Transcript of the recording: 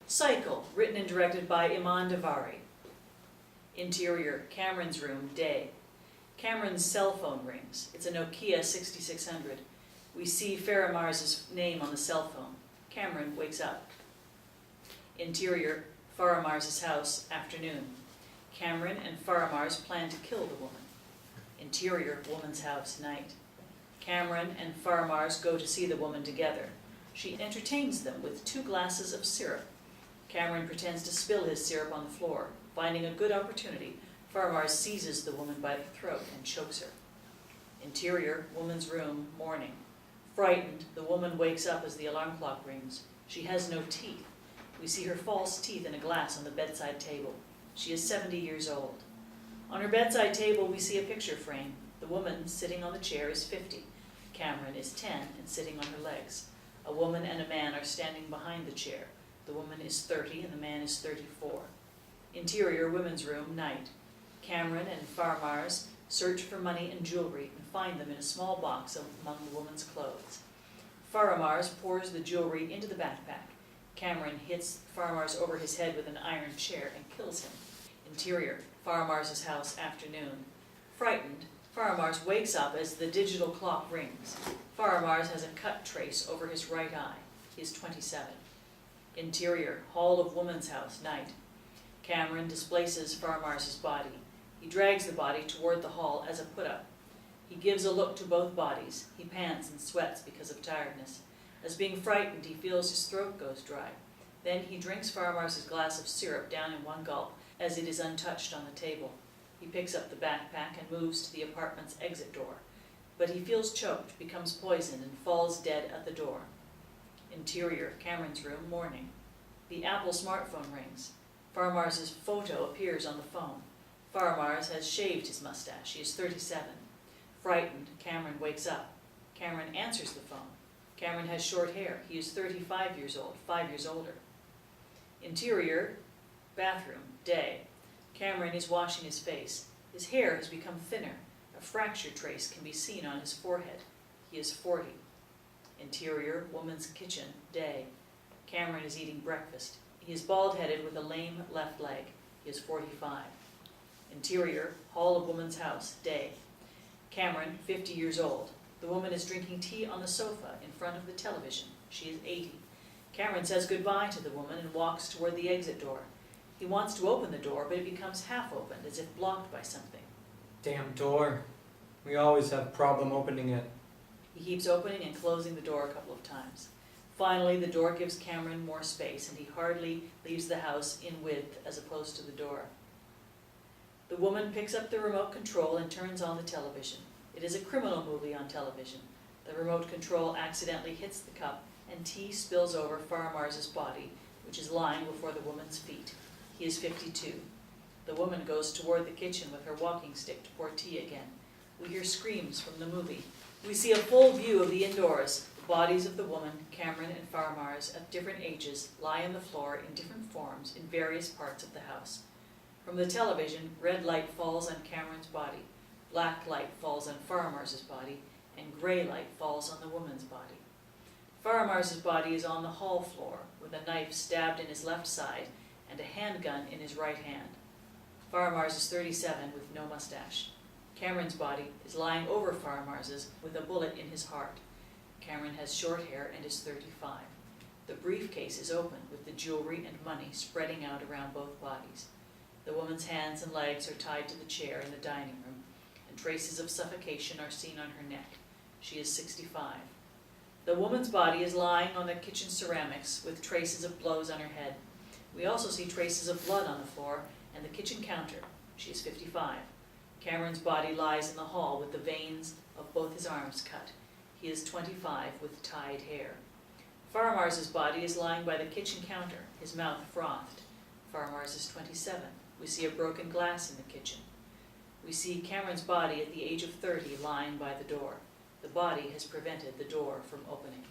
Cycle, written and directed by Iman Davari. Interior, Cameron's room, day. Cameron's cell phone rings. It's a Nokia 6600. We see Faramarz's name on the cell phone. Cameron wakes up. Interior, Faramarz's house, afternoon. Cameron and Faramarz plan to kill the woman. Interior, woman's house, night. Cameron and Faramarz go to see the woman together. She entertains them with 2 glasses of syrup. Cameron pretends to spill his syrup on the floor. Finding a good opportunity, Faramarz seizes the woman by the throat and chokes her. Interior, woman's room, morning. Frightened, the woman wakes up as the alarm clock rings. She has no teeth. We see her false teeth in a glass on the bedside table. She is 70 years old. On her bedside table, we see a picture frame. The woman sitting on the chair is 50. Cameron is 10 and sitting on her legs. A woman and a man are standing behind the chair. The woman is 30 and the man is 34. Interior, women's room, night. Cameron and Faramarz search for money and jewelry and find them in a small box among the woman's clothes. Faramarz pours the jewelry into the backpack. Cameron hits Faramarz over his head with an iron chair and kills him. Interior, Faramarz's house, afternoon. Frightened, Faramarz wakes up as the digital clock rings. Faramarz has a cut trace over his right eye. He is 27. Interior, hall of woman's house, night. Cameron displaces Faramarz's body. He drags the body toward the hall as a put-up. He gives a look to both bodies. He pants and sweats because of tiredness. As being frightened, he feels his throat goes dry. Then he drinks Faramarz's glass of syrup down in one gulp as it is untouched on the table. He picks up the backpack and moves to the apartment's exit door. But he feels choked, becomes poisoned, and falls dead at the door. Interior, Cameron's room, morning. The Apple smartphone rings. Faramarz's photo appears on the phone. Faramarz has shaved his mustache. He is 37. Frightened, Cameron wakes up. Cameron answers the phone. Cameron has short hair. He is 35 years old, 5 years older. Interior, bathroom, day. Cameron is washing his face. His hair has become thinner. A fracture trace can be seen on his forehead. He is 40. Interior, woman's kitchen, day. Cameron is eating breakfast. He is bald-headed with a lame left leg. He is 45. Interior, hall of woman's house, day. Cameron, 50 years old. The woman is drinking tea on the sofa in front of the television. She is 80. Cameron says goodbye to the woman and walks toward the exit door. He wants to open the door, but it becomes half opened, as if blocked by something. Damn door. We always have problem opening it. He keeps opening and closing the door a couple of times. Finally, the door gives Cameron more space, and he hardly leaves the house in width as opposed to the door. The woman picks up the remote control and turns on the television. It is a criminal movie on television. The remote control accidentally hits the cup, and tea spills over Faramarz's body, which is lying before the woman's feet. He is 52. The woman goes toward the kitchen with her walking stick to pour tea again. We hear screams from the movie. We see a full view of the indoors. The bodies of the woman, Cameron and Faramarz, at different ages, lie on the floor in different forms in various parts of the house. From the television, red light falls on Cameron's body, black light falls on Faramarz's body, and gray light falls on the woman's body. Faramarz's body is on the hall floor, with a knife stabbed in his left side and a handgun in his right hand. Faramarz is 37 with no mustache. Cameron's body is lying over Faramarz's with a bullet in his heart. Cameron has short hair and is 35. The briefcase is open with the jewelry and money spreading out around both bodies. The woman's hands and legs are tied to the chair in the dining room, and traces of suffocation are seen on her neck. She is 65. The woman's body is lying on the kitchen ceramics with traces of blows on her head. We also see traces of blood on the floor and the kitchen counter. She is 55. Cameron's body lies in the hall with the veins of both his arms cut. He is 25 with tied hair. Faramarz's body is lying by the kitchen counter, his mouth frothed. Faramarz is 27. We see a broken glass in the kitchen. We see Cameron's body at the age of 30 lying by the door. The body has prevented the door from opening.